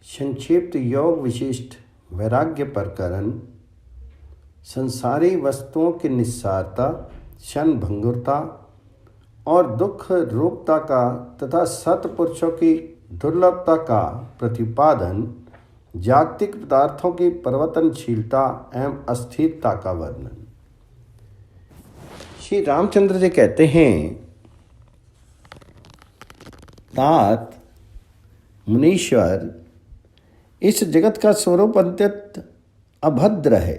संक्षिप्त योग विशिष्ट वैराग्य प्रकरण। संसारी वस्तुओं की निस्सारता, क्षण भंगुरता और दुख रूपता का तथा सत्पुरुषों की दुर्लभता का प्रतिपादन, जागतिक पदार्थों की परिवर्तनशीलता एवं अस्थिरता का वर्णन। श्री रामचंद्र जी कहते हैं, तात मुनीश्वर, इस जगत का स्वरूप अत्यंत अभद्र है,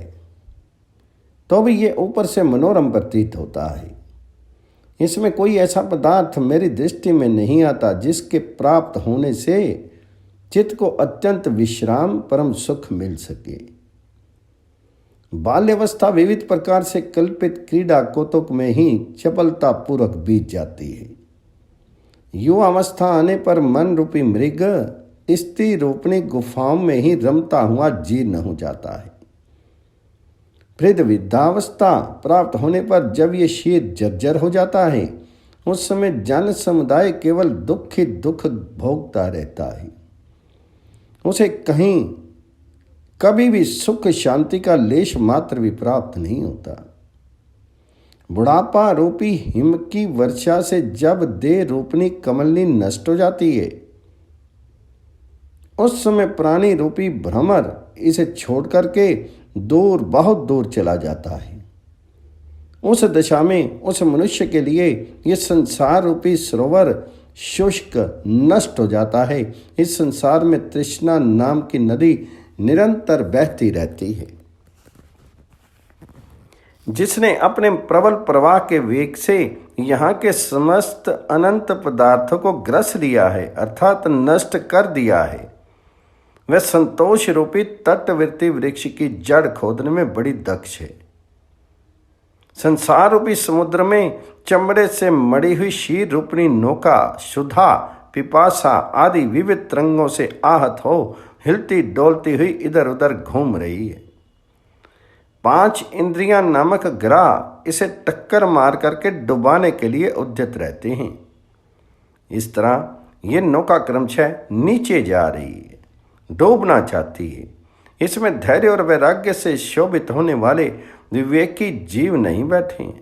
तो भी ये ऊपर से मनोरम प्रतीत होता है। इसमें कोई ऐसा पदार्थ मेरी दृष्टि में नहीं आता जिसके प्राप्त होने से चित्त को अत्यंत विश्राम परम सुख मिल सके। बाल्यावस्था विविध प्रकार से कल्पित क्रीड़ा कौतुक में ही चपलता पूर्वक बीत जाती है। युवावस्था आने पर मन रूपी मृग स्त्री रूपणी गुफाओं में ही रमता हुआ जीर्ण हो जाता है। वृद्ध वृद्धावस्था प्राप्त होने पर जब ये शरीर जर्जर हो जाता है, उस समय जन समुदाय केवल दुख ही दुख भोगता रहता है। उसे कहीं कभी भी सुख शांति का लेश मात्र भी प्राप्त नहीं होता। बुढ़ापा रूपी हिम की वर्षा से जब देह रूपणी कमलनी नष्ट हो जाती है, उस समय प्राणी रूपी भ्रमर इसे छोड़ करके दूर, बहुत दूर चला जाता है। उस दशा में उस मनुष्य के लिए यह संसार रूपी सरोवर शुष्क नष्ट हो जाता है। इस संसार में तृष्णा नाम की नदी निरंतर बहती रहती है। जिसने अपने प्रबल प्रवाह के वेग से यहाँ के समस्त अनंत पदार्थों को ग्रस लिया है, अर्थात नष्ट कर दिया है, वह संतोष रूपी तटवर्ती वृक्ष की जड़ खोदने में बड़ी दक्ष है। संसार रूपी समुद्र में चमड़े से मड़ी हुई शीर रूपणी नौका सुधा, पिपासा आदि विविध रंगों से आहत हो हिलती डोलती हुई इधर उधर घूम रही है। 5 इंद्रियां नामक ग्रह इसे टक्कर मार करके डुबाने के लिए उद्यत रहते हैं। इस तरह ये नौका क्रमशः नीचे जा रही है, डूबना चाहती है। इसमें धैर्य और वैराग्य से शोभित होने वाले विवेकी जीव नहीं बैठे हैं।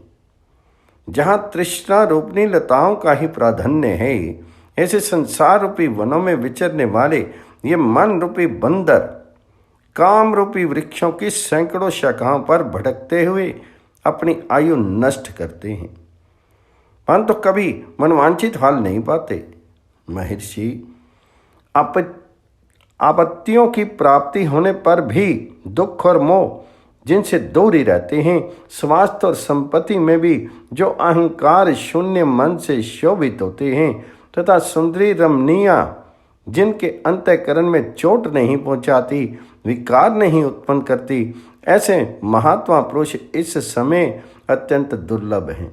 जहाँ तृष्णा रूपनी लताओं का ही प्राधान्य है, ऐसे संसार रूपी वनों में विचरने वाले ये मन रूपी बंदर काम रूपी वृक्षों की सैकड़ों शाखाओं पर भटकते हुए अपनी आयु नष्ट करते हैं, परंतु कभी मनवांछित फल नहीं पाते। महर्षि, आपत्तियों की प्राप्ति होने पर भी दुख और मोह जिनसे दूर ही रहते हैं, स्वास्थ्य और संपत्ति में भी जो अहंकार शून्य मन से शोभित होते हैं, तथा सुंदरी रमणीया जिनके अंतःकरण में चोट नहीं पहुंचाती, विकार नहीं उत्पन्न करती, ऐसे महात्मा पुरुष इस समय अत्यंत दुर्लभ हैं।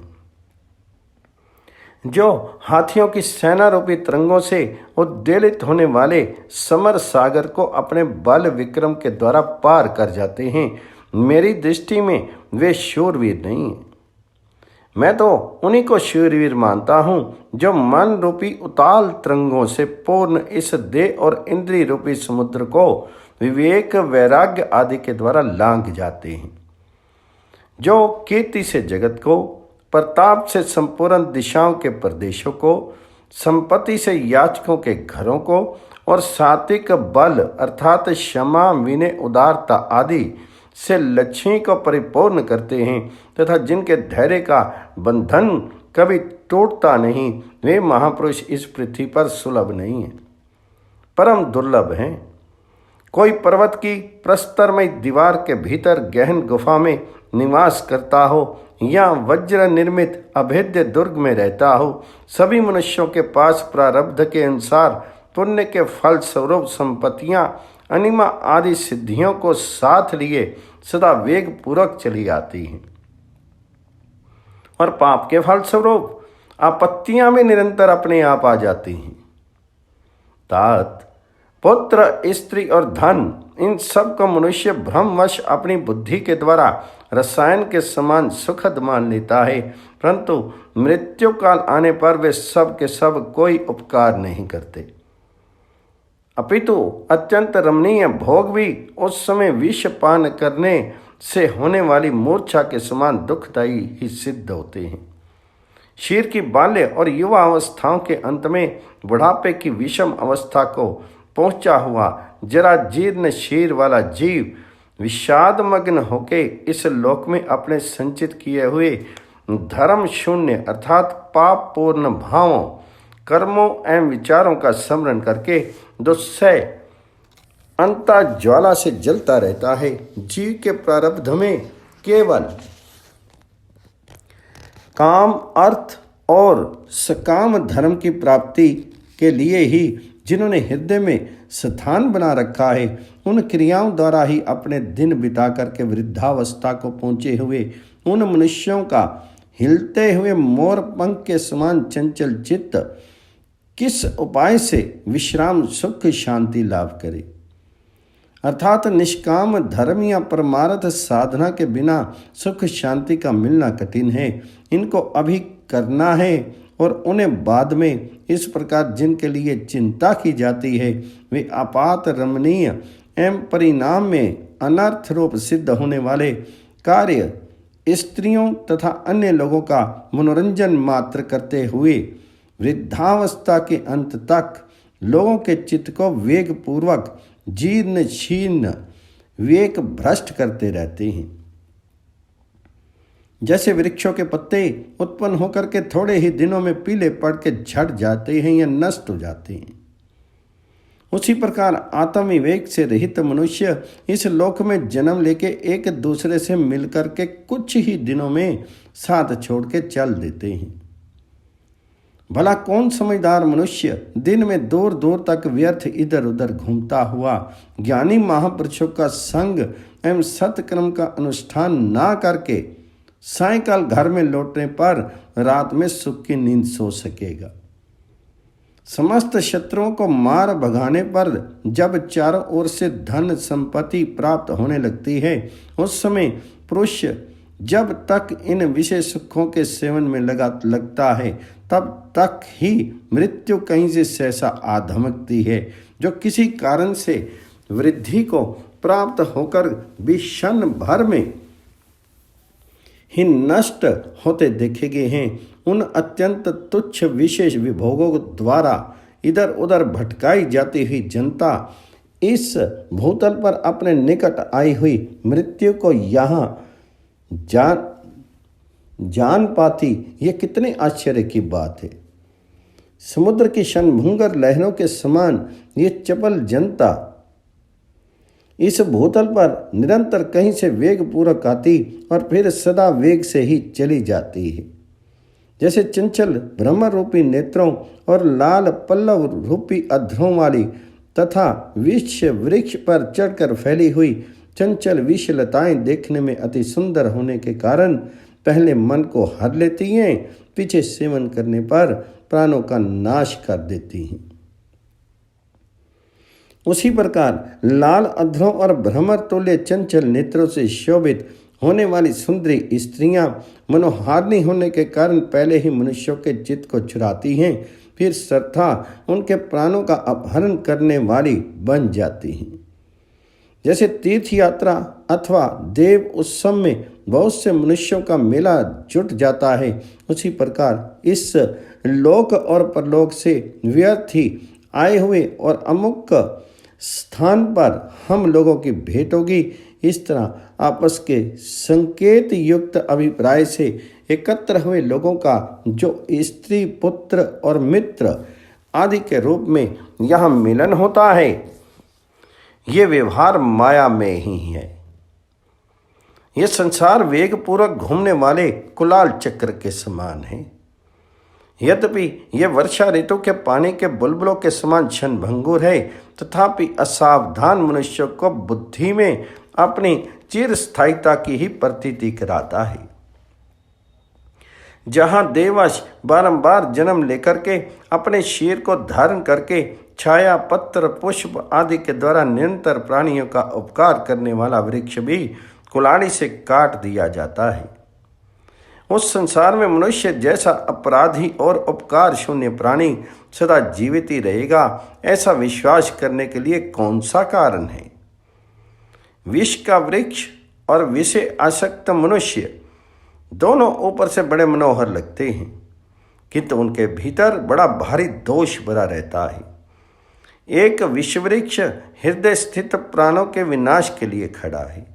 जो हाथियों की सेना रूपी तरंगों से उद्वेलित होने वाले समर सागर को अपने बल विक्रम के द्वारा पार कर जाते हैं, मेरी दृष्टि में वे शूरवीर नहीं हैं। मैं तो उन्हीं को शूरवीर मानता हूँ जो मन रूपी उताल तरंगों से पूर्ण इस देह और इंद्रिय रूपी समुद्र को विवेक वैराग्य आदि के द्वारा लांघ जाते हैं। जो कीर्ति से जगत को, प्रताप से संपूर्ण दिशाओं के प्रदेशों को, संपत्ति से याचकों के घरों को और सात्विक बल अर्थात क्षमा, विनय, उदारता आदि से लक्ष्मी को परिपूर्ण करते हैं, तथा जिनके धैर्य का बंधन कभी टूटता नहीं, वे महापुरुष इस पृथ्वी पर सुलभ नहीं हैं, परम दुर्लभ हैं। कोई पर्वत की प्रस्तरमय दीवार के भीतर गहन गुफा में निवास करता हो या वज्र निर्मित अभेद्य दुर्ग में रहता हो, सभी मनुष्यों के पास प्रारब्ध के अनुसार पुण्य के फल स्वरूप संपत्तियां, अनिमा आदि सिद्धियों को साथ लिए सदा वेग पूर्वक चली आती हैं, और पाप के फल स्वरूप आपत्तियां भी निरंतर अपने आप आ जाती हैं। तात पुत्र, स्त्री और धन, इन सब को मनुष्य भ्रमवश अपनी बुद्धि के द्वारा रसायन के समान सुखद मान लेता है, परंतु मृत्यु काल आने पर वे सब के सब कोई उपकार नहीं करते। अपितु अत्यंत रमणीय भोग भी उस समय विष पान करने से होने वाली मूर्छा के समान दुखदायी ही सिद्ध होते हैं। शरीर की बाल्य और युवा अवस्थाओं के अंत में बुढ़ापे की विषम अवस्था को पहुंचा हुआ जरा जीर्ण शरीर वाला जीव विषादमग्न होके इस लोक में अपने संचित किए हुए धर्म शून्य अर्थात पाप पूर्ण भावों, कर्मों एवं विचारों का स्मरण करके दुस्सह अंता ज्वाला से जलता रहता है। जीव के प्रारब्ध में केवल काम, अर्थ और सकाम धर्म की प्राप्ति के लिए ही जिन्होंने हृदय में स्थान बना रखा है, उन क्रियाओं द्वारा ही अपने दिन बिता करके वृद्धावस्था को पहुँचे हुए उन मनुष्यों का हिलते हुए मोर पंख के समान चंचल चित्त किस उपाय से विश्राम सुख शांति लाभ करे। अर्थात निष्काम धर्म या परमार्थ साधना के बिना सुख शांति का मिलना कठिन है। इनको अभी करना है और उन्हें बाद में। इस प्रकार जिनके लिए चिंता की जाती है वे आपात रमणीय एवं परिणाम में अनर्थ रूप सिद्ध होने वाले कार्य स्त्रियों तथा अन्य लोगों का मनोरंजन मात्र करते हुए वृद्धावस्था के अंत तक लोगों के चित्त को वेग पूर्वक जीर्ण शीर्ण विवेक भ्रष्ट करते रहते हैं। जैसे वृक्षों के पत्ते उत्पन्न होकर के थोड़े ही दिनों में पीले पड़ के झड़ जाते हैं या नष्ट हो जाते हैं, उसी प्रकार आत्म विवेक से रहित मनुष्य इस लोक में जन्म लेके एक दूसरे से मिलकर के कुछ ही दिनों में साथ छोड़ के चल देते हैं। भला कौन समझदार मनुष्य दिन में दूर दूर तक व्यर्थ इधर उधर घूमता हुआ ज्ञानी महापुरुषों का संग एवं सत्कर्म का अनुष्ठान ना करके सायंकाल घर में लौटने पर रात में सुख की नींद सो सकेगा। समस्त शत्रुओं को मार भगाने पर जब चारों ओर से धन संपत्ति प्राप्त होने लगती है, उस समय पुरुष जब तक इन विषय सुखों के सेवन में लगता है तब तक ही मृत्यु कहीं से सहसा आ धमकती है, जो किसी कारण से वृद्धि को प्राप्त होकर भी क्षण भर में ही नष्ट होते देखे गए हैं। उन अत्यंत तुच्छ विशेष विभोगों द्वारा इधर उधर भटकाई जाती हुई जनता इस भूतल पर अपने निकट आई हुई मृत्यु को यहाँ जान पाती, ये कितने आश्चर्य की बात है। समुद्र की क्षणभंगुर लहरों के समान ये चपल जनता इस भूतल पर निरंतर कहीं से वेग पूर्वक आती और फिर सदा वेग से ही चली जाती है। जैसे चंचल भ्रमर रूपी नेत्रों और लाल पल्लव रूपी अधरों वाली तथा विष वृक्ष पर चढ़कर फैली हुई चंचल विषलताएं देखने में अति सुंदर होने के कारण पहले मन को हर लेती हैं, पीछे सेवन करने पर प्राणों का नाश कर देती हैं। उसी प्रकार लाल अधरों और भ्रमर तुल्य चंचल नेत्रों से शोभित होने वाली सुंदरी स्त्रियां मनोहारिणी होने के कारण पहले ही मनुष्यों के चित्त को चुराती हैं, फिर सर्वथा उनके प्राणों का अपहरण करने वाली बन जाती हैं। जैसे तीर्थ यात्रा अथवा देव उत्सव में बहुत से मनुष्यों का मेला जुट जाता है, उसी प्रकार इस लोक और परलोक से व्यर्थ ही आए हुए और अमुक स्थान पर हम लोगों की भेंट होगी। इस तरह आपस के संकेत युक्त अभिप्राय से एकत्र हुए लोगों का जो स्त्री पुत्र और मित्र आदि के रूप में यहाँ मिलन होता है, ये व्यवहार माया में ही है। ये संसार वेग पूर्वक घूमने वाले कुलाल चक्र के समान है। यद्यपि यह वर्षा ऋतु के पानी के बुलबुलों के समान क्षणभंगुर है, तथापि असावधान मनुष्य को बुद्धि में अपनी चिरस्थायिता की ही प्रतीति कराता है। जहाँ देवश बारंबार जन्म लेकर के अपने शरीर को धारण करके छाया पत्र पुष्प आदि के द्वारा निरंतर प्राणियों का उपकार करने वाला वृक्ष भी कुल्हाड़ी से काट दिया जाता है, उस संसार में मनुष्य जैसा अपराधी और उपकार शून्य प्राणी सदा जीवित ही रहेगा, ऐसा विश्वास करने के लिए कौन सा कारण है? विष का वृक्ष और विषय आसक्त मनुष्य दोनों ऊपर से बड़े मनोहर लगते हैं, किंतु उनके भीतर बड़ा भारी दोष भरा रहता है। एक विषवृक्ष हृदय स्थित प्राणों के विनाश के लिए खड़ा है,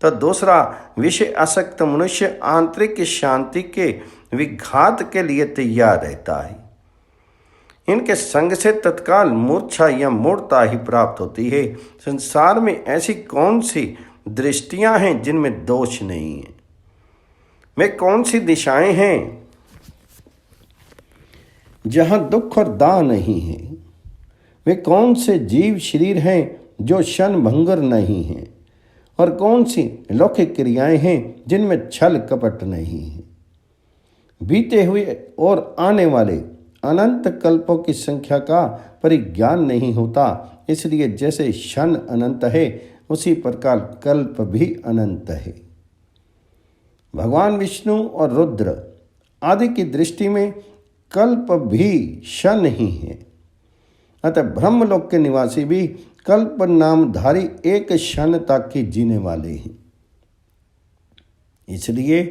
तो दूसरा विषय आसक्त मनुष्य आंतरिक शांति के विघात के लिए तैयार रहता है। इनके संग से तत्काल मूर्छा या मूर्छता ही प्राप्त होती है। संसार में ऐसी कौन सी दृष्टियां हैं जिनमें दोष नहीं है? वे कौन सी दिशाएं हैं जहां दुख और दाह नहीं है? वे कौन से जीव शरीर हैं जो क्षण भंगुर नहीं हैं? और कौन सी लौकिक क्रियाएं हैं जिनमें छल कपट नहीं है? बीते हुए और आने वाले अनंत कल्पों की संख्या का परिज्ञान नहीं होता, इसलिए जैसे क्षण अनंत है उसी प्रकार कल्प भी अनंत है। भगवान विष्णु और रुद्र आदि की दृष्टि में कल्प भी क्षण ही है, अतः ब्रह्मलोक के निवासी भी कल्प नामधारी एक क्षण तक ही जीने वाले हैं। इसलिए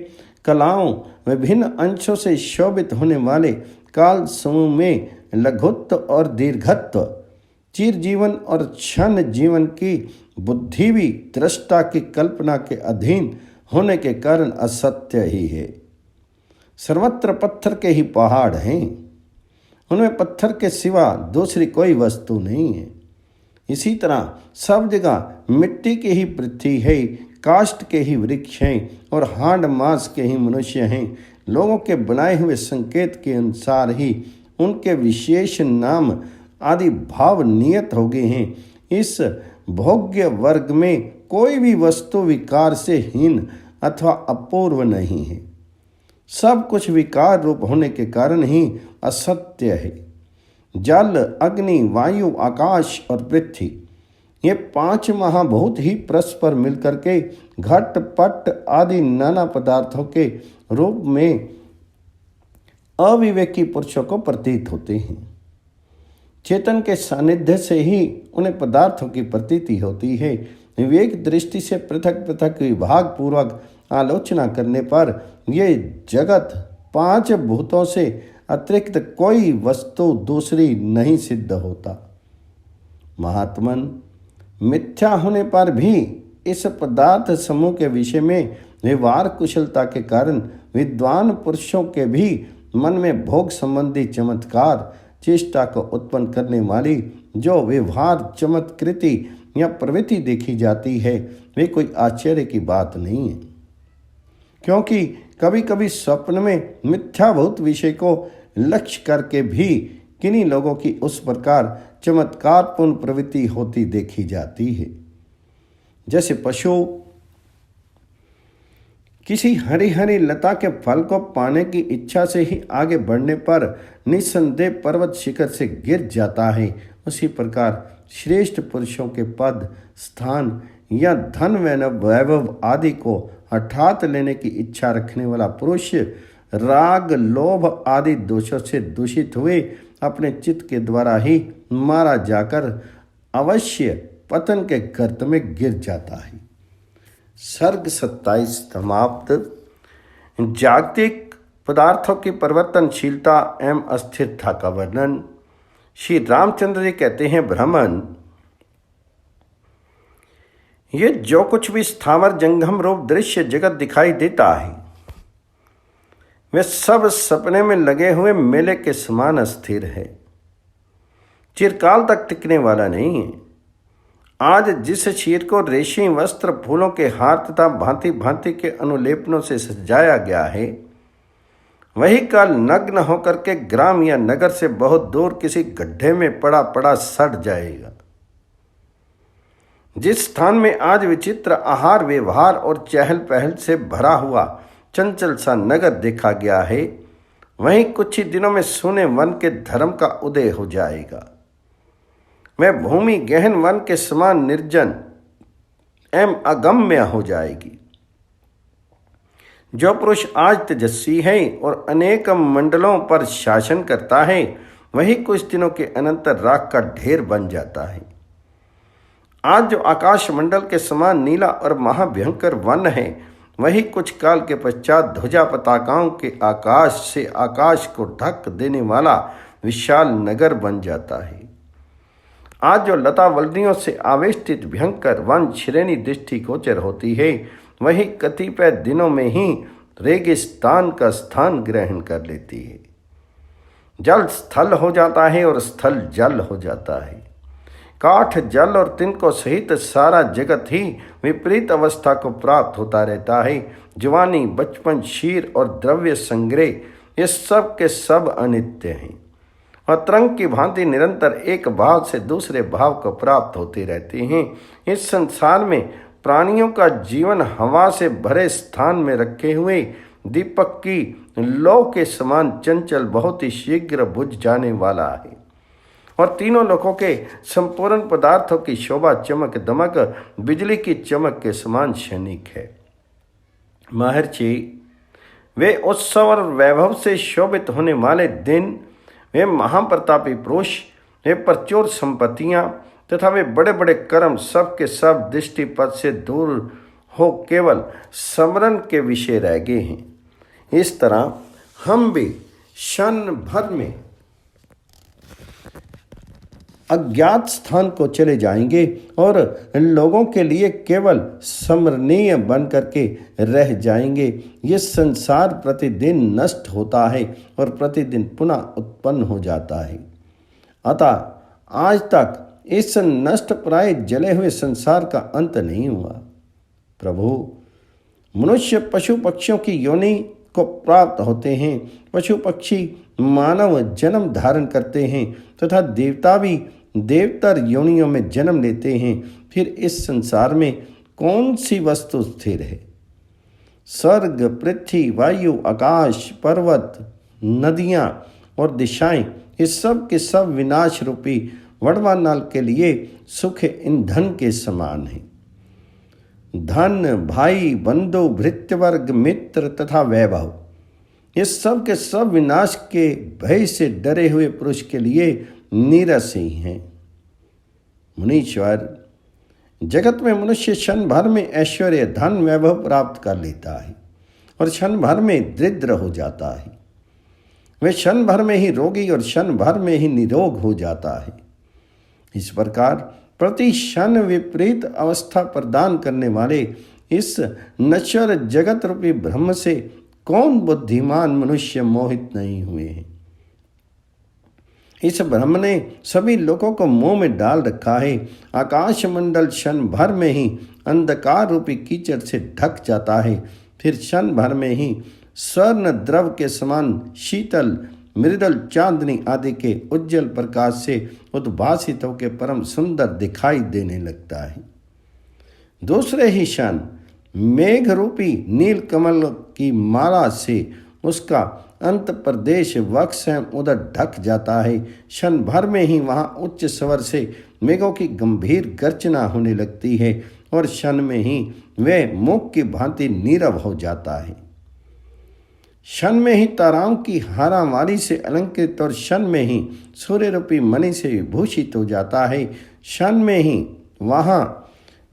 कलाओं विभिन्न अंशों से शोभित होने वाले काल समूह में लघुत्व और दीर्घत्व, चिर जीवन और क्षण जीवन की बुद्धि भी दृष्टा की कल्पना के अधीन होने के कारण असत्य ही है। सर्वत्र पत्थर के ही पहाड़ हैं, उनमें पत्थर के सिवा दूसरी कोई वस्तु नहीं है। इसी तरह सब जगह मिट्टी की ही पृथ्वी है, काष्ठ के ही वृक्ष हैं और हाड़ मांस के ही मनुष्य हैं। लोगों के बनाए हुए संकेत के अनुसार ही उनके विशेष नाम आदि भाव नियत हो गए हैं। इस भोग्य वर्ग में कोई भी वस्तु विकार से हीन अथवा अपूर्व नहीं है। सब कुछ विकार रूप होने के कारण ही असत्य है। जल, अग्नि, वायु, आकाश और पृथ्वी, ये पांच महाभूत ही परस्पर मिलकर के घट पट आदि नाना पदार्थों के रूप में अविवेकी पुरुषों को प्रतीत होते हैं। चेतन के सानिध्य से ही उन्हें पदार्थों की प्रतीति होती है। विवेक दृष्टि से पृथक पृथक विभाग पूर्वक आलोचना करने पर ये जगत पांच भूतों से अतिरिक्त कोई वस्तु दूसरी नहीं सिद्ध होता। महात्मन, मिथ्या होने पर भी इस पदार्थ समूह के विषय में व्यवहार कुशलता के कारण विद्वान पुरुषों के भी मन में भोग संबंधी चमत्कार चेष्टा को उत्पन्न करने वाली जो व्यवहार चमत्कृति या प्रवृत्ति देखी जाती है, वे कोई आश्चर्य की बात नहीं है। क्योंकि कभी कभी स्वप्न में मिथ्याभूत विषय को लक्ष्य करके भी किन्हीं लोगों की उस प्रकार चमत्कारपूर्ण प्रवृत्ति होती देखी जाती है। जैसे पशु किसी हरी हरी लता के फल को पाने की इच्छा से ही आगे बढ़ने पर निस्संदेह पर्वत शिखर से गिर जाता है, उसी प्रकार श्रेष्ठ पुरुषों के पद, स्थान या धन वैभव आदि को हठात लेने की इच्छा रखने वाला पुरुष राग, लोभ आदि दोषों से दूषित हुए अपने चित्त के द्वारा ही मारा जाकर अवश्य पतन के गर्त में गिर जाता है। सर्ग 27 समाप्त। जागतिक पदार्थों की परिवर्तनशीलता एवं अस्थिरता का वर्णन। श्री रामचंद्र जी कहते हैं, ब्राह्मण, ये जो कुछ भी स्थावर जंगम रूप दृश्य जगत दिखाई देता है, वे सब सपने में लगे हुए मेले के समान अस्थिर है, चिरकाल तक टिकने वाला नहीं है। आज जिस क्षीर को रेशमी वस्त्र, फूलों के हार तथा भांति भांति के अनुलेपनों से सजाया गया है, वही काल नग्न होकर के ग्राम या नगर से बहुत दूर किसी गड्ढे में पड़ा पड़ा सड़ जाएगा। जिस स्थान में आज विचित्र आहार व्यवहार और चहल पहल से भरा हुआ चंचल सा नगर देखा गया है, वहीं कुछ ही दिनों में सूने वन के धर्म का उदय हो जाएगा। वह भूमि गहन वन के समान निर्जन एवं अगम्य हो जाएगी। जो पुरुष आज तेजस्वी है और अनेक मंडलों पर शासन करता है, वही कुछ दिनों के अनंतर राख का ढेर बन जाता है। आज जो आकाश मंडल के समान नीला और महाभयंकर वन है, वही कुछ काल के पश्चात ध्वजा पताकाओं के आकाश से आकाश को ढक देने वाला विशाल नगर बन जाता है। आज जो लता वल्लियों से आवेष्टित भयंकर वन श्रेणी दृष्टि गोचर होती है, वही कतिपय दिनों में ही रेगिस्तान का स्थान ग्रहण कर लेती है। जल स्थल हो जाता है और स्थल जल हो जाता है। काठ, जल और तिनको सहित सारा जगत ही विपरीत अवस्था को प्राप्त होता रहता है। जवानी, बचपन, शीर और द्रव्य संग्रह, ये सब के सब अनित्य हैं और तरंग की भांति निरंतर एक भाव से दूसरे भाव को प्राप्त होते रहते हैं। इस संसार में प्राणियों का जीवन हवा से भरे स्थान में रखे हुए दीपक की लौ के समान चंचल, बहुत ही शीघ्र बुझ जाने वाला है और तीनों लोकों के संपूर्ण पदार्थों की शोभा, चमक, दमक बिजली की चमक के समान क्षणिक है। महर्षि, वे उत्सव और वैभव से शोभित होने वाले दिन, वे महाप्रतापी पुरुष, वे प्रचुर संपत्तियां तथा वे बड़े बड़े कर्म सब के सब दृष्टिपथ से दूर हो केवल स्मरण के विषय रह गए हैं। इस तरह हम भी क्षण भर में अज्ञात स्थान को चले जाएंगे और लोगों के लिए केवल स्मरणीय बन करके रह जाएंगे। ये संसार प्रतिदिन नष्ट होता है और प्रतिदिन पुनः उत्पन्न हो जाता है। अतः आज तक इस नष्ट प्राय जले हुए संसार का अंत नहीं हुआ। प्रभु, मनुष्य पशु पक्षियों की योनि को प्राप्त होते हैं, पशु पक्षी मानव जन्म धारण करते हैं तथा देवता भी देवतर योनियों में जन्म लेते हैं। फिर इस संसार में कौन सी वस्तु स्थिर है? स्वर्ग, पृथ्वी, वायु, आकाश, पर्वत, नदियाँ और दिशाएं, ये सब के सब विनाश रूपी वड़वानल के लिए सुख ईंधन के समान है। धन, भाई, बंधु, भृत्यवर्ग, मित्र तथा वैभव, ये सब के सब विनाश के भय से डरे हुए पुरुष के लिए नीरस ही हैं। मुनीश्वर, जगत में मनुष्य क्षण भर में ऐश्वर्य, धन, वैभव प्राप्त कर लेता है और क्षण भर में दरिद्र हो जाता है। वे क्षण भर में ही रोगी और क्षण भर में ही निरोग हो जाता है। इस प्रकार प्रति क्षण विपरीत अवस्था प्रदान करने वाले इस नश्वर जगत रूपी ब्रह्म से कौन बुद्धिमान मनुष्य मोहित नहीं हुए हैं? इस ब्रह्म ने सभी लोगों को मोह में डाल रखा है। आकाश मंडल क्षण भर में ही अंधकार रूपी कीचड़ से ढक जाता है। फिर क्षण भर में ही स्वर्ण द्रव के समान शीतल, मृदल चांदनी आदि के उज्जवल प्रकाश से उद्भासित होकर परम सुंदर दिखाई देने लगता है। दूसरे ही क्षण मेघ रूपी नील कमल की माला से उसका अंत प्रदेश वक्ष उधर ढक जाता है। क्षण भर में ही वहाँ उच्च स्वर से मेघों की गंभीर गर्जना होने लगती है और क्षण में ही वह मुख की भांति नीरव हो जाता है। क्षण में ही ताराओं की हारामारी से अलंकृत और क्षण में ही सूर्य रूपी मणि से विभूषित हो जाता है। क्षण में ही वहाँ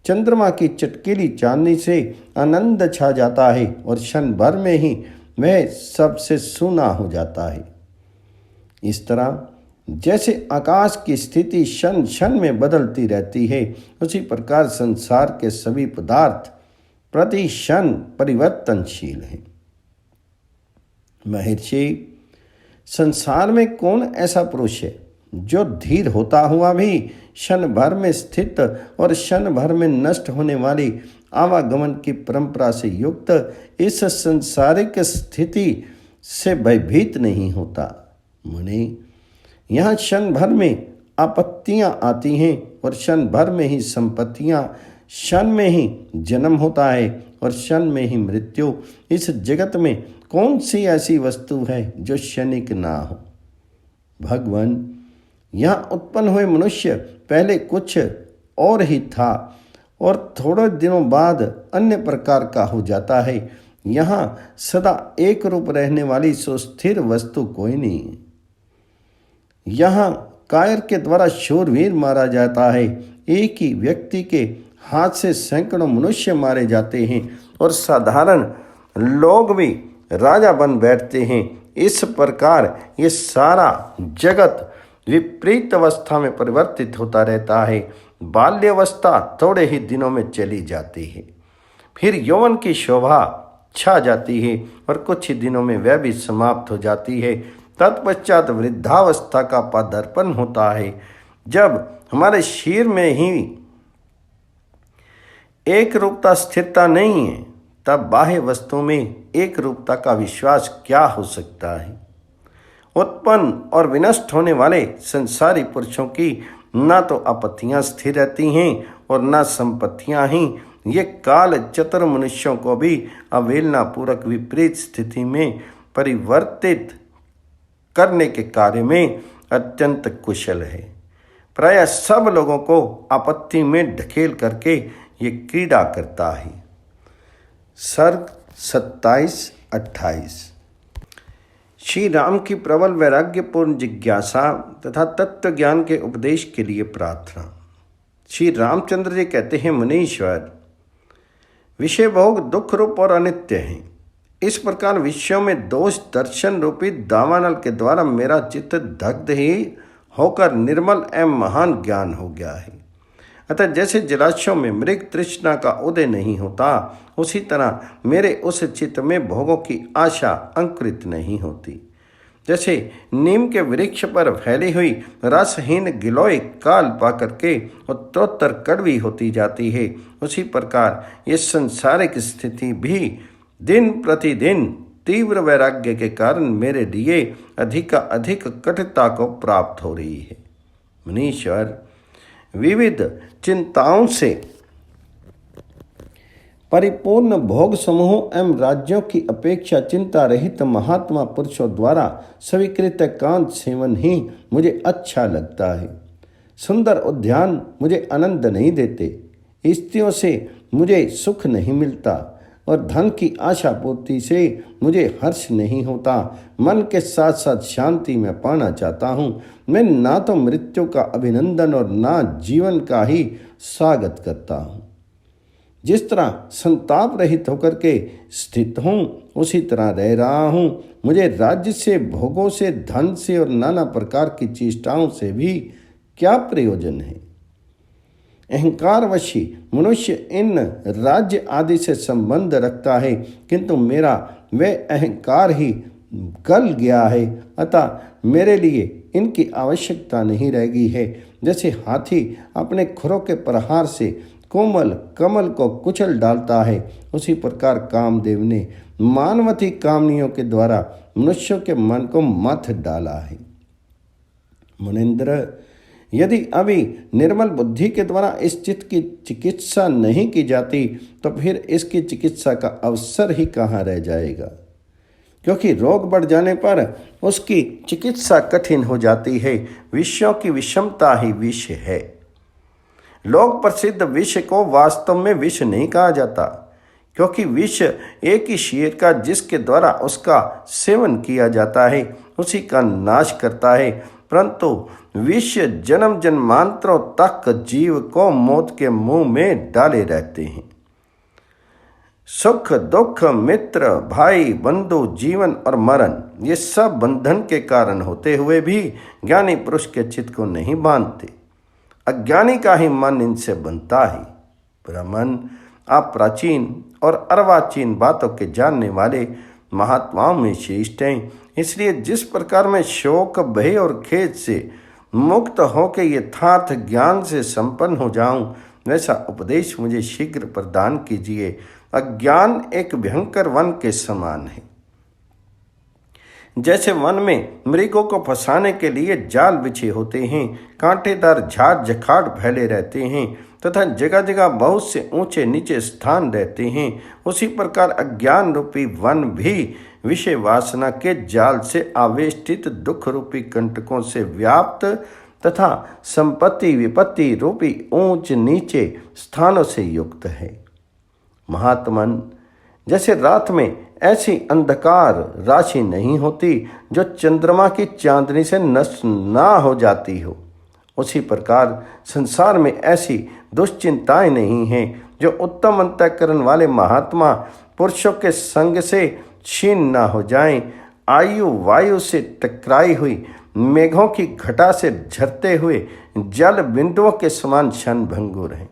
चंद्रमा की चटकीली चांदनी से आनंद छा जाता है और क्षण भर में ही वह सबसे सूना हो जाता है। इस तरह जैसे आकाश की स्थिति क्षण क्षण में बदलती रहती है, उसी प्रकार संसार के सभी पदार्थ प्रति क्षण परिवर्तनशील हैं। महर्षि, संसार में कौन ऐसा पुरुष है जो धीर होता हुआ भी क्षण भर में स्थित और क्षण भर में नष्ट होने वाली आवागमन की परंपरा से युक्त इस संसारिक स्थिति से भयभीत नहीं होता? मुनि, यहाँ क्षण भर में आपत्तियाँ आती हैं और क्षण भर में ही संपत्तियाँ, क्षण में ही जन्म होता है और क्षण में ही मृत्यु। इस जगत में कौन सी ऐसी वस्तु है जो क्षणिक ना हो? भगवान, यहाँ उत्पन्न हुए मनुष्य पहले कुछ और ही था और थोड़े दिनों बाद अन्य प्रकार का हो जाता है। यहाँ सदा एक रूप रहने वाली सुस्थिर वस्तु कोई नहीं है। यहाँ कायर के द्वारा शूरवीर मारा जाता है। एक ही व्यक्ति के हाथ से सैकड़ों मनुष्य मारे जाते हैं और साधारण लोग भी राजा बन बैठते हैं। इस प्रकार ये सारा जगत विपरीत अवस्था में परिवर्तित होता रहता है। बाल्यावस्था थोड़े ही दिनों में चली जाती है, फिर यौवन की शोभा छा जाती है और कुछ ही दिनों में वह भी समाप्त हो जाती है। तत्पश्चात वृद्धावस्था का पदार्पण होता है। जब हमारे शरीर में ही एक रूपता स्थिरता नहीं है, तब बाह्य वस्तुओं में एक रूपता का विश्वास क्या हो सकता है। उत्पन्न और विनष्ट होने वाले संसारी पुरुषों की न तो आपत्तियां स्थिर रहती हैं और न संपत्तियां ही। ये काल चतुर मनुष्यों को भी अवहेलना पूर्वक विपरीत स्थिति में परिवर्तित करने के कार्य में अत्यंत कुशल है। प्रायः सब लोगों को आपत्ति में ढकेल करके ये क्रीड़ा करता है। सर्ग 27-28। श्री राम की प्रबल वैराग्यपूर्ण जिज्ञासा तथा तत्व ज्ञान के उपदेश के लिए प्रार्थना। श्री रामचंद्र जी कहते हैं, मुनीश्वर, विषय भोग दुख रूप और अनित्य हैं। इस प्रकार विषयों में दोष दर्शन रूपी दावानल के द्वारा मेरा चित्त दग्ध ही होकर निर्मल एवं महान ज्ञान हो गया है। अतः जैसे जलाशयों में मृग तृष्णा का उदय नहीं होता, उसी तरह मेरे उस चित्त में भोगों की आशा अंकुरित नहीं होती। जैसे नीम के वृक्ष पर फैली हुई रसहीन गिलोय काल पा करके उत्तरोत्तर कड़वी होती जाती है, उसी प्रकार ये सांसारिक स्थिति भी दिन प्रतिदिन तीव्र वैराग्य के कारण मेरे लिए अधिक कठिनता को प्राप्त हो रही है। मुनीश्वर, विविध चिंताओं से परिपूर्ण भोग समूहों एवं राज्यों की अपेक्षा चिंता रहित महात्मा पुरुषों द्वारा स्वीकृत एकांत सेवन ही मुझे अच्छा लगता है। सुंदर उद्यान मुझे आनंद नहीं देते, स्त्रियों से मुझे सुख नहीं मिलता और धन की आशा पूर्ति से मुझे हर्ष नहीं होता। मन के साथ साथ शांति में पाना चाहता हूँ। मैं ना तो मृत्यु का अभिनंदन और ना जीवन का ही स्वागत करता हूँ। जिस तरह संताप रहित होकर के स्थित हूँ, उसी तरह रह रहा हूँ। मुझे राज्य से, भोगों से, धन से और नाना प्रकार की चेष्टाओं से भी क्या प्रयोजन है। अहंकारवशी मनुष्य इन राज्य आदि से संबंध रखता है, किंतु मेरा वह अहंकार ही गल गया है, अतः मेरे लिए इनकी आवश्यकता नहीं रह गई है। जैसे हाथी अपने खुरों के प्रहार से कोमल कमल को कुचल डालता है, उसी प्रकार कामदेव ने मानवती कामनियों के द्वारा मनुष्यों के मन को मथ डाला है। मुनिंद्र, यदि अभी निर्मल बुद्धि के द्वारा इस चित्त की चिकित्सा नहीं की जाती, तो फिर इसकी चिकित्सा का अवसर ही कहाँ रह जाएगा, क्योंकि रोग बढ़ जाने पर उसकी चिकित्सा कठिन हो जाती है। विषयों की विषमता ही विष है। लोक प्रसिद्ध विष को वास्तव में विष नहीं कहा जाता, क्योंकि विष एक ही शीर का जिसके द्वारा उसका सेवन किया जाता है उसी का नाश करता है, परंतु विष जन्म जन्मांतरों तक जीव को मौत के मुंह में डाले रहते हैं। सुख दुख, मित्र, भाई, बंधु, जीवन और मरण, ये सब बंधन के कारण होते हुए भी ज्ञानी पुरुष के चित्त को नहीं बांधते। अज्ञानी का ही मन इनसे बनता है। ब्राह्मण, आप प्राचीन और अर्वाचीन बातों के जानने वाले महात्माओं में श्रेष्ठ हैं, इसलिए जिस प्रकार मैं शोक, भय और खेद से मुक्त होकर यथार्थ ज्ञान से संपन्न हो जाऊं, वैसा उपदेश मुझे शीघ्र प्रदान कीजिए। अज्ञान एक भयंकर वन के समान है। जैसे वन में मृगों को फंसाने के लिए जाल बिछे होते हैं, कांटेदार झाड़ झखाड़ फैले रहते हैं तथा जगह जगह बहुत से ऊंचे नीचे स्थान रहते हैं, उसी प्रकार अज्ञान रूपी वन भी विषय वासना के जाल से आवेष्टित दुख रूपी कंटकों से व्याप्त तथा संपत्ति विपत्ति रूपी ऊंच नीचे स्थानों से युक्त है। महात्मन, जैसे रात में ऐसी अंधकार राशि नहीं होती जो चंद्रमा की चांदनी से नष्ट ना हो जाती हो, उसी प्रकार संसार में ऐसी दुश्चिंताएं नहीं हैं जो उत्तम अंतःकरण वाले महात्मा पुरुषों के संग से क्षीण ना हो जाएं। आयु वायु से टकराई हुई मेघों की घटा से झरते हुए जल बिंदुओं के समान क्षण भंगुर हैं।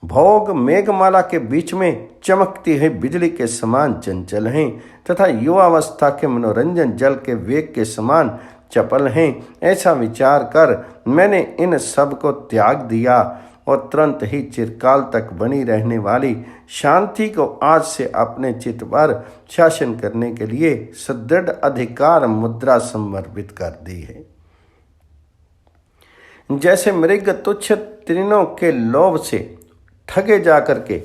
भोग मेघमाला के बीच में चमकती हुई बिजली के समान चंचल हैं तथा युवावस्था के मनोरंजन जल के वेग के समान चपल हैं। ऐसा विचार कर मैंने इन सब को त्याग दिया और तुरंत ही चिरकाल तक बनी रहने वाली शांति को आज से अपने चित्त पर शासन करने के लिए सुदृढ़ अधिकार मुद्रा समर्पित कर दी है। जैसे मृग तुच्छ तृणों के लोभ से ठगे जाकर के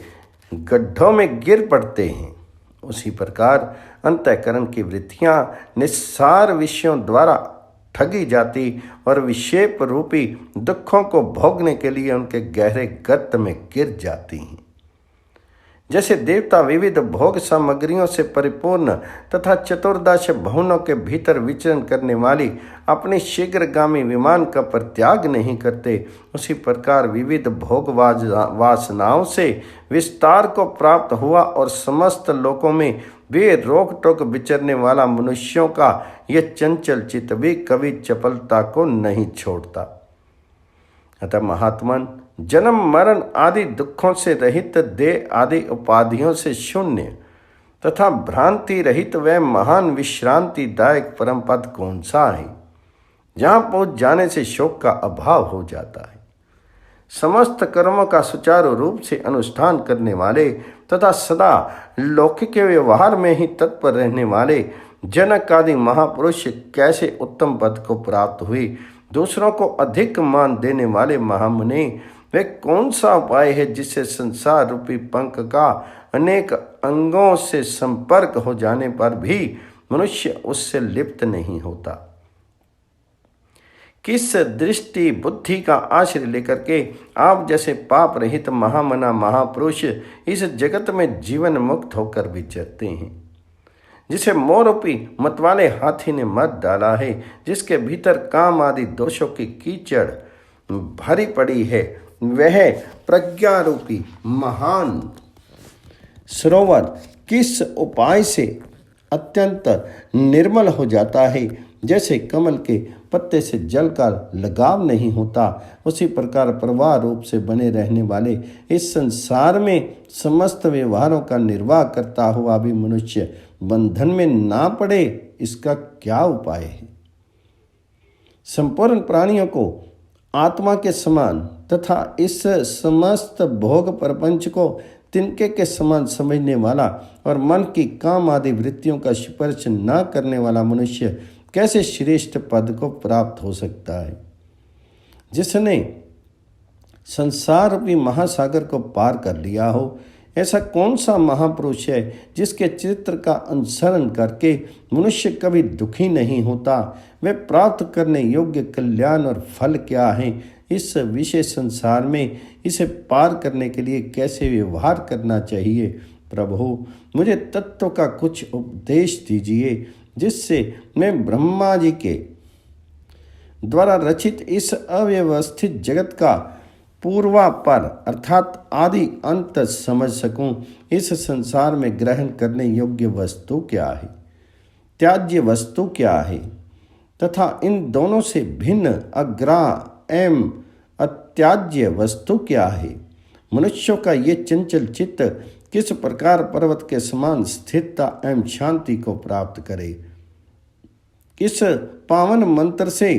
गड्ढों में गिर पड़ते हैं, उसी प्रकार अंतःकरण की वृत्तियां निस्सार विषयों द्वारा ठगी जाती और विक्षेप रूपी दुखों को भोगने के लिए उनके गहरे गर्त में गिर जाती हैं। जैसे देवता विविध भोग सामग्रियों से परिपूर्ण तथा चतुर्दश भुवनों के भीतर विचरण करने वाली अपनी शीघ्रगामी विमान का परित्याग नहीं करते, उसी प्रकार विविध भोग वासनाओं से विस्तार को प्राप्त हुआ और समस्त लोकों में वे रोक टोक विचरने वाला मनुष्यों का यह चंचल चित्त भी कभी चपलता को नहीं छोड़ता। अतः महात्मन जन्म मरण आदि दुखों से रहित देह आदि उपाधियों से शून्य तथा भ्रांति रहित वह महान विश्रांतिदायक परम पद कौन सा है जहाँ पहुँच जाने से शोक का अभाव हो जाता है। समस्त कर्मों का सुचारू रूप से अनुष्ठान करने वाले तथा सदा लौकिक व्यवहार में ही तत्पर रहने वाले जनक आदि महापुरुष कैसे उत्तम पद को प्राप्त हुए। दूसरों को अधिक मान देने वाले महामुनि वे कौन सा उपाय है जिससे संसार रूपी पंख का अनेक अंगों से संपर्क हो जाने पर भी मनुष्य उससे लिप्त नहीं होता। किस दृष्टि बुद्धि का आश्रय लेकर के आप जैसे पाप रहित महामना महापुरुष इस जगत में जीवन मुक्त होकर विचरते हैं। जिसे मोरूपी मतवाले हाथी ने मत डाला है, जिसके भीतर काम आदि दोषों की कीचड़ भरी पड़ी है, वह प्रज्ञा रूपी महान सरोवर किस उपाय से अत्यंत निर्मल हो जाता है। जैसे कमल के पत्ते से जल का लगाव नहीं होता, उसी प्रकार प्रवाह रूप से बने रहने वाले इस संसार में समस्त व्यवहारों का निर्वाह करता हुआ भी मनुष्य बंधन में ना पड़े, इसका क्या उपाय है। संपूर्ण प्राणियों को आत्मा के समान तथा इस समस्त भोग प्रपंच को तिनके के समान समझने वाला और मन की काम आदि वृत्तियों का स्पर्श न करने वाला मनुष्य कैसे श्रेष्ठ पद को प्राप्त हो सकता है। जिसने संसार रूपी महासागर को पार कर लिया हो, ऐसा कौन सा महापुरुष है जिसके चरित्र का अनुसरण करके मनुष्य कभी दुखी नहीं होता। वे प्राप्त करने योग्य कल्याण और फल क्या हैं, इस विशेष संसार में इसे पार करने के लिए कैसे व्यवहार करना चाहिए। प्रभु, मुझे तत्व का कुछ उपदेश दीजिए, जिससे मैं ब्रह्मा जी के द्वारा रचित इस अव्यवस्थित जगत का पूर्वापर अर्थात आदि अंत समझ सकूं। इस संसार में ग्रहण करने योग्य वस्तु क्या है, त्याज्य वस्तु क्या है, तथा इन दोनों से भिन्न अग्रा एवं अत्याज्य वस्तु क्या है। मनुष्यों का ये चंचल चित्त किस प्रकार पर्वत के समान स्थिरता एवं शांति को प्राप्त करे। किस पावन मंत्र से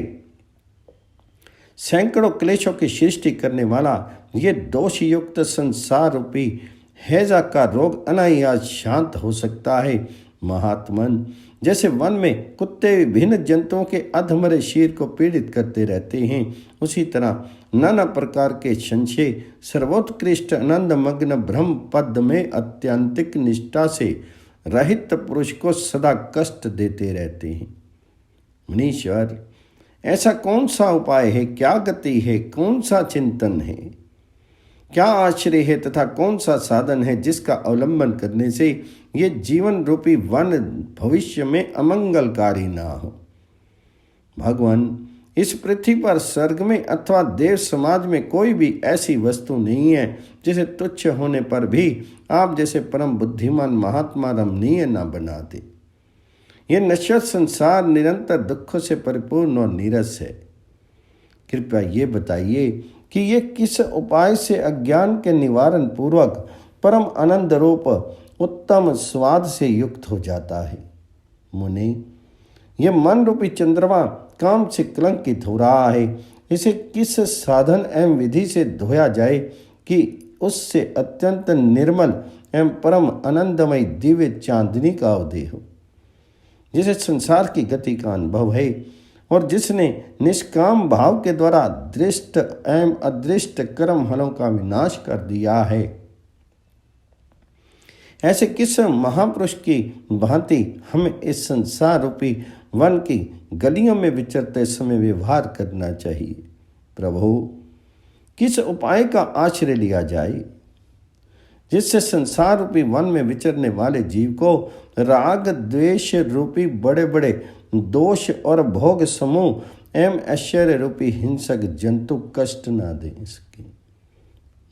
सैकड़ों क्लेशों की सृष्टि करने वाला ये दोष युक्त संसार रूपी हैजा का रोग अनायास शांत हो सकता है। महात्मन, जैसे वन में कुत्ते विभिन्न जंतुओं के अधमरे शरीर को पीड़ित करते रहते हैं, उसी तरह नाना प्रकार के संशय सर्वोत्कृष्ट आनंद मग्न ब्रह्म पद में अत्यंतिक निष्ठा से रहित पुरुष को सदा कष्ट देते रहते हैं। मुनीश्वर, ऐसा कौन सा उपाय है, क्या गति है, कौन सा चिंतन है क्या आश्रय है तथा कौन सा साधन है जिसका अवलंबन करने से ये जीवन रूपी वन भविष्य में अमंगलकारी ना हो। भगवान, इस पृथ्वी पर स्वर्ग में अथवा देव समाज में कोई भी ऐसी वस्तु नहीं है जिसे तुच्छ होने पर भी आप जैसे परम बुद्धिमान महात्मा रमणीय न बना दे। ये नश्वर संसार निरंतर दुखों से परिपूर्ण और नीरस है। कृपया ये बताइए कि ये किस उपाय से अज्ञान के निवारण पूर्वक परम आनंद रूप उत्तम स्वाद से युक्त हो जाता है। मुनि, ये मन रूपी चंद्रमा काम से कलंकित हो रहा है। इसे किस साधन एवं विधि से धोया जाए कि उससे अत्यंत निर्मल एवं परम आनंदमय दिव्य चांदनी का उदय हो, जिसे संसार की गति का अनुभव है और जिसने निष्काम भाव के द्वारा दृष्ट एवं अदृष्ट कर्म फलों का विनाश कर दिया है। ऐसे किस महापुरुष की भांति हमें इस संसार रूपी वन की गलियों में विचरते समय व्यवहार करना चाहिए। प्रभु, किस उपाय का आश्रय लिया जाए जिससे संसार रूपी वन में विचरने वाले जीव को राग द्वेष रूपी बड़े बड़े दोष और भोग समूह एवं ऐश्वर्य रूपी हिंसक जंतु कष्ट न दे सके।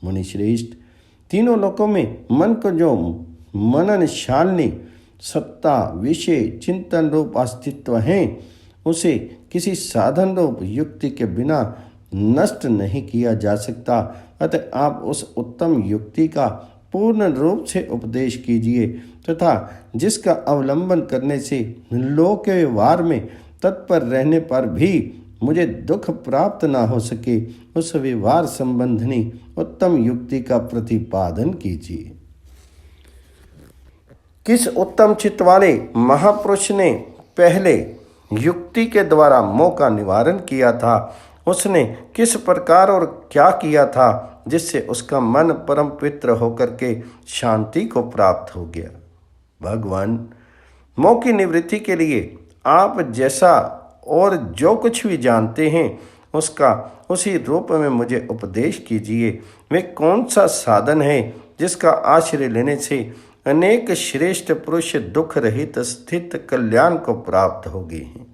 मुनि श्रेष्ठ, तीनों लोकों में मन को जो मनन शालिनी सत्ता विषय चिंतन रूप अस्तित्व हैं, उसे किसी साधन रूप युक्ति के बिना नष्ट नहीं किया जा सकता। अतः आप उस उत्तम युक्ति का पूर्ण रूप से उपदेश कीजिए तथा जिसका अवलंबन करने से लोक व्यवहार में तत्पर रहने पर भी मुझे दुख प्राप्त ना हो सके, उस व्यवहार संबंधी उत्तम युक्ति का प्रतिपादन कीजिए। किस उत्तम चित्त वाले महापुरुष ने पहले युक्ति के द्वारा मोह का निवारण किया था? उसने किस प्रकार और क्या किया था जिससे उसका मन परम पवित्र होकर के शांति को प्राप्त हो गया? भगवान, मोह की निवृत्ति के लिए आप जैसा और जो कुछ भी जानते हैं उसका उसी रूप में मुझे उपदेश कीजिए। वे कौन सा साधन है जिसका आश्रय लेने से अनेक श्रेष्ठ पुरुष दुख रहित स्थित कल्याण को प्राप्त हो गए हैं?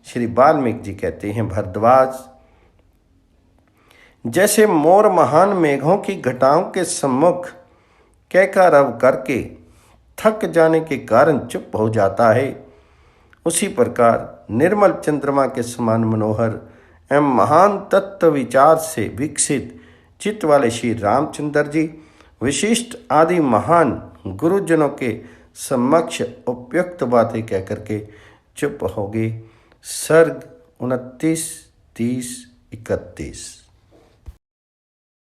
श्री वाल्मीकि जी कहते हैं, भरद्वाज, जैसे मोर महान मेघों की घटाओं के सम्मुख कहका रव करके थक जाने के कारण चुप हो जाता है, उसी प्रकार निर्मल चंद्रमा के समान मनोहर एवं महान तत्व विचार से विकसित चित्त वाले श्री रामचंद्र जी विशिष्ट आदि महान गुरुजनों के समक्ष उपयुक्त बातें कह करके चुप हो गए। सर्ग 29, 30, 31।